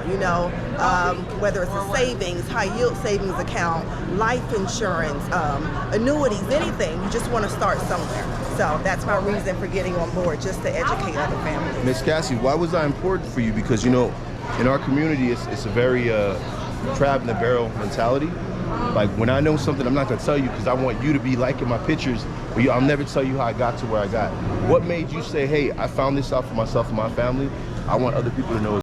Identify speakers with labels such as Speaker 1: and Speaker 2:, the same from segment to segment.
Speaker 1: you know, whether it's a savings, high yield savings account, life insurance, annuities, anything. You just want to start somewhere. So that's my reason for getting on board, just to educate other families.
Speaker 2: Miss Cassie, why was that important for you? Because, you know, in our community, it's a very crab in the barrel mentality. Like, when I know something, I'm not gonna tell you because I want you to be liking my pictures, but I'll never tell you how I got to where I got. What made you say, hey, I found this out for myself and my family? I want other people to know.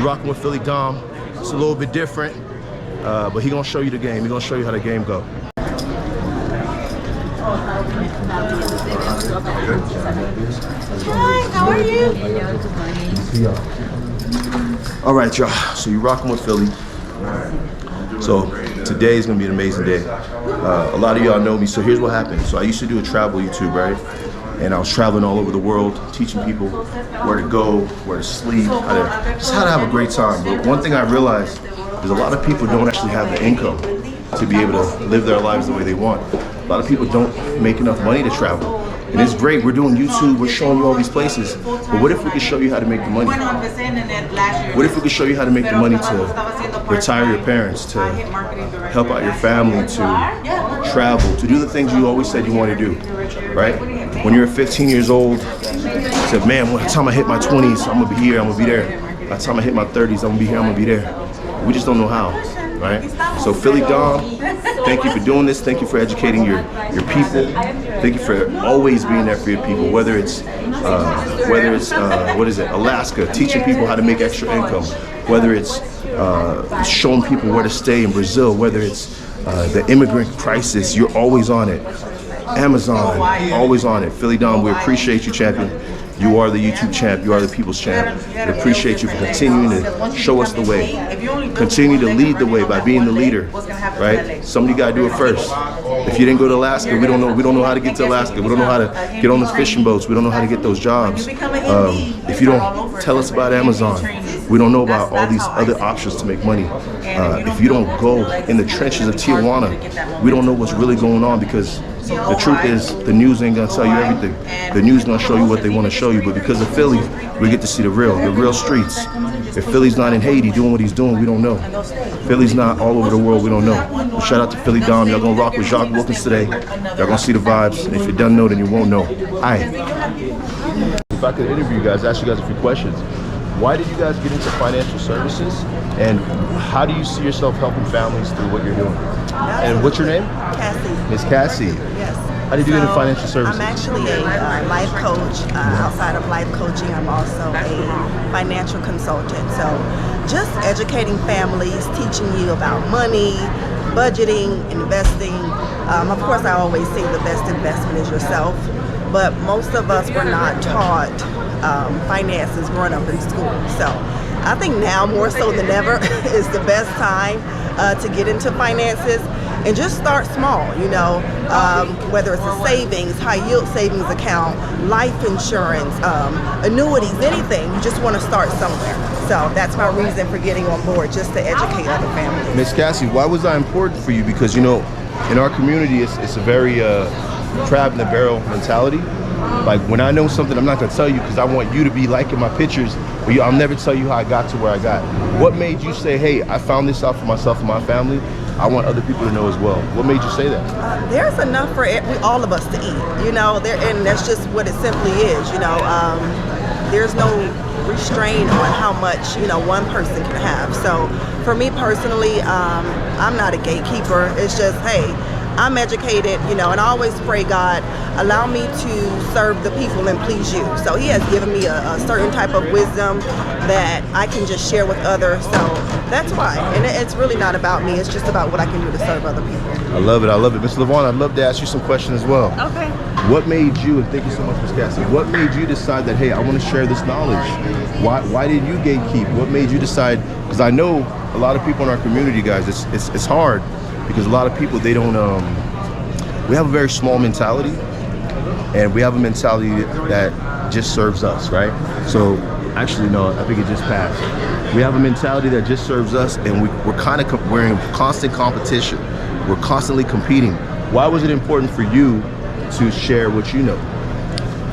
Speaker 2: Rocking with phillydom. It's a little bit different, but he gonna show you the game. He gonna show you how the game go.
Speaker 1: Hi, how are you?
Speaker 2: All right, y'all. So you rocking with Philly. So today is gonna be an amazing day. A lot of y'all know me. So here's what happened. So I used to do a travel YouTube, right? And I was traveling all over the world, teaching people where to go, where to sleep, just how to have a great time. But one thing I realized is a lot of people don't actually have the income to be able to live their lives the way they want. A lot of people don't make enough money to travel. And it's great, we're doing YouTube, we're showing you all these places, but what if we could show you how to make the money? What if we could show you how to make the money to retire your parents, to help out your family, to travel, to do the things you always said you want to do, right? When you're 15 years old, you said, man, by the time I hit my 20s, I'm gonna be here, I'm gonna be there. By the time I hit my 30s, I'm gonna be here, I'm gonna be there. We just don't know how, right? So phillydom, thank you for doing this. Thank you for educating your people. Thank you for always being there for your people. Whether it's what is it, Alaska, teaching people how to make extra income. Whether it's showing people where to stay in Brazil. Whether it's the immigrant crisis, you're always on it. Amazon, always on it. phillydom, we appreciate you, champion. You are the YouTube champ. You are the people's champ. We appreciate you for continuing to show us the way. Continue to lead the way by being the leader, right? Somebody got to do it first. If you didn't go to Alaska, we don't know how to get to Alaska. We don't know how to get on those fishing boats. We don't know how to get those jobs. If you don't tell us about Amazon, we don't know about all these other options to make money. If you don't go in the trenches of Tijuana, we don't know what's really going on, because the truth is, the news ain't gonna tell you everything. The news gonna show you what they want to show you, but because of Philly, we get to see the real streets. If Philly's not in Haiti doing what he's doing, we don't know. Philly's not all over the world, we don't know. But shout out to phillydom. Y'all gonna rock with Jacques Wilkens today. Y'all gonna see the vibes. And if you don't know, then you won't know. Hi. If I could interview you guys, ask you guys a few questions. Why did you guys get into financial services, and how do you see yourself helping families through what you're doing? And what's your name?
Speaker 1: Cassie.
Speaker 2: Miss Cassie.
Speaker 1: Yes.
Speaker 2: How did you get into financial services?
Speaker 1: I'm actually a life coach. Outside of life coaching, I'm also a financial consultant. So just educating families, teaching you about money, budgeting, investing. Of course, I always say the best investment is yourself, but most of us were not taught finances growing up in school. So I think now more so than ever is the best time to get into finances, and just start small, you know, whether it's a savings, high yield savings account, life insurance, annuities, anything. You just want to start somewhere. So that's my reason for getting on board, just to educate other families.
Speaker 2: Miss Cassie, why was that important for you? Because, you know, in our community, it's a very crab in the barrel mentality. Like, when I know something, I'm not gonna tell you because I want you to be liking my pictures, but I'll never tell you how I got to where I got. What made you say, hey, I found this out for myself and my family? I want other people to know as well. What made you say that?
Speaker 1: There's enough for all of us to eat, you know, and that's just what it simply is, you know. There's no restraint on how much, you know, one person can have. So for me personally, I'm not a gatekeeper. It's just, hey, I'm educated, you know, and I always pray, God, allow me to serve the people and please you. So he has given me a certain type of wisdom that I can just share with others. So that's why. And it's really not about me. It's just about what I can do to serve other people.
Speaker 2: I love it. I love it. Miss Lavon, I'd love to ask you some questions as well.
Speaker 1: Okay.
Speaker 2: What made you, and thank you so much, Miss Cassie, what made you decide that, hey, I want to share this knowledge? Why did you gatekeep? What made you decide? Because I know a lot of people in our community, guys, it's hard. Because a lot of people, they don't we have a very small mentality, and we have a mentality that just serves us, right? So actually, no, I think it just passed. We have a mentality that just serves us, and we're in constant competition. We're constantly competing. Why was it important for you to share what you know?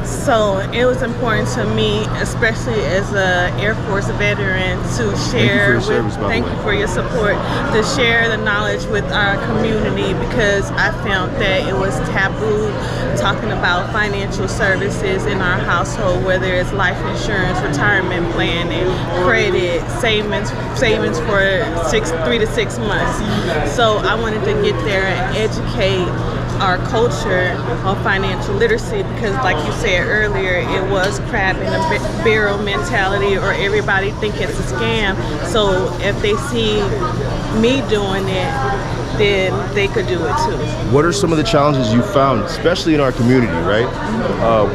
Speaker 3: So it was important to me, especially as an Air Force veteran, to share thank you for your support, to share the knowledge with our community, because I found that it was taboo talking about financial services in our household, whether it's life insurance, retirement planning, credit, savings for 3 to 6 months. So I wanted to get there and educate our culture on financial literacy, because like you said earlier, it was crab in a barrel mentality, or everybody think it's a scam. So if they see me doing it, then they could do it too.
Speaker 2: What are some of the challenges you found, especially in our community, right?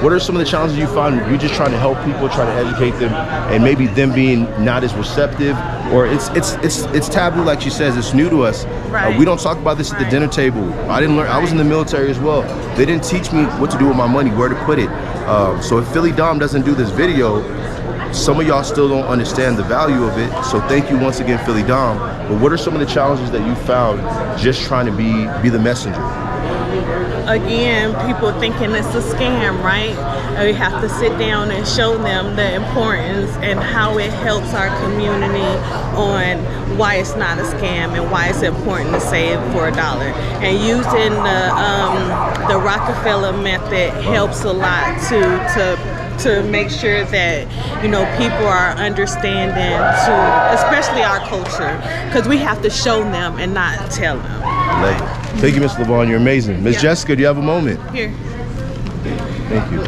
Speaker 2: What are some of the challenges you found? You're just trying to help people, trying to educate them, and maybe them being not as receptive, or it's taboo, like she says, it's new to us.
Speaker 3: Right.
Speaker 2: We don't talk about this at the dinner table. I didn't learn. I was in the military as well. They didn't teach me what to do with my money, where to put it. So if phillydom doesn't do this video, some of y'all still don't understand the value of it. So thank you once again, phillydom. But what are some of the challenges that you found just trying to be the messenger?
Speaker 3: Again, people thinking it's a scam, right? We have to sit down and show them the importance and how it helps our community on why it's not a scam and why it's important to save for $1. And using the Rockefeller method helps a lot to make sure that, you know, people are understanding, especially our culture, because we have to show them and not tell them.
Speaker 2: Thank you, Miss Lavon. You're amazing. Miss Jessica, do you have a moment?
Speaker 3: Here.
Speaker 2: Thank you.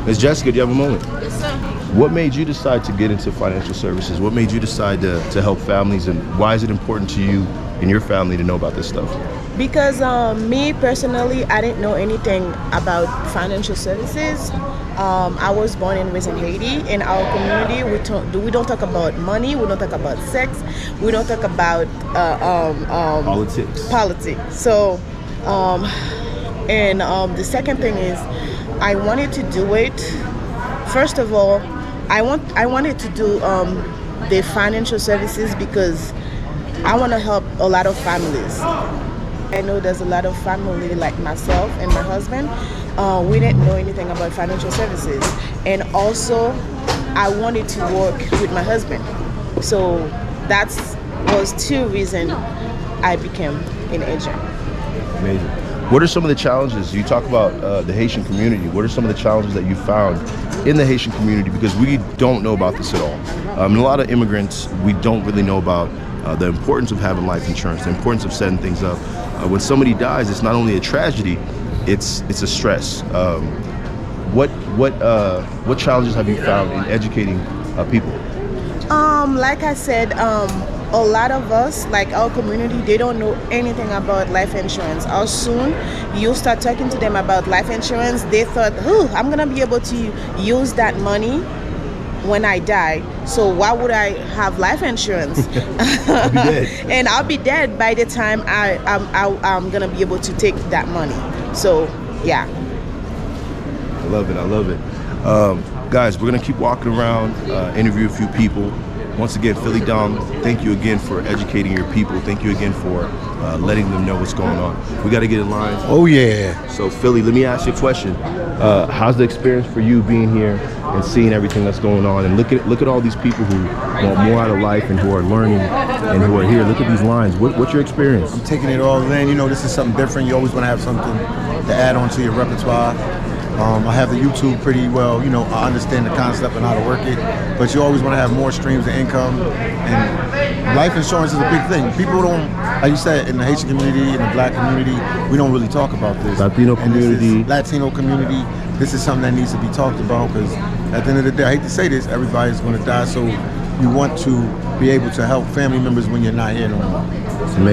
Speaker 2: Miss Jessica, do you have a moment?
Speaker 3: Yes, sir.
Speaker 2: What made you decide to get into financial services? What made you decide to help families, and why is it important to you and your family to know about this stuff?
Speaker 4: Because me personally, I didn't know anything about financial services. I was born and raised in Haiti. In our community, we don't talk about money. We don't talk about sex. We don't talk about politics. So, the second thing is, I wanted to do it. First of all, I wanted to do the financial services because I want to help a lot of families. I know there's a lot of family like myself and my husband. We didn't know anything about financial services. And also, I wanted to work with my husband. So that was 2 reasons I became an agent.
Speaker 2: Amazing. What are some of the challenges? You talk about the Haitian community. What are some of the challenges that you found in the Haitian community? Because we don't know about this at all. And a lot of immigrants, we don't really know about the importance of having life insurance, the importance of setting things up. When somebody dies, it's not only a tragedy, it's a stress. What challenges have you found in educating people?
Speaker 4: Like I said, a lot of us, like our community, they don't know anything about life insurance. How soon you start talking to them about life insurance, they thought, oh, I'm gonna be able to use that money when I die, so why would I have life insurance?
Speaker 2: I'll be dead.
Speaker 4: And I'll be dead by the time I'm gonna be able to take that money. So yeah.
Speaker 2: I love it. Guys, we're gonna keep walking around, interview a few people. Once again, phillydom, thank you again for educating your people. Thank you again for letting them know what's going on. We got to get in line.
Speaker 5: Oh yeah.
Speaker 2: So Philly, let me ask you a question. How's the experience for you being here and seeing everything that's going on? And look at all these people who want more out of life and who are learning and who are here. Look at these lines. What's your experience?
Speaker 5: I'm taking it all in. You know, this is something different. You always want to have something to add on to your repertoire. I have the YouTube pretty well, you know, I understand the concept and how to work it, but you always want to have more streams of income, and life insurance is a big thing. People don't, like you said, in the Haitian community, in the black community, we don't really talk about this.
Speaker 2: Latino community.
Speaker 5: Latino community, this is something that needs to be talked about, because at the end of the day, I hate to say this, everybody's going to die, so you want to be able to help family members when you're not here no more.
Speaker 2: It's amazing.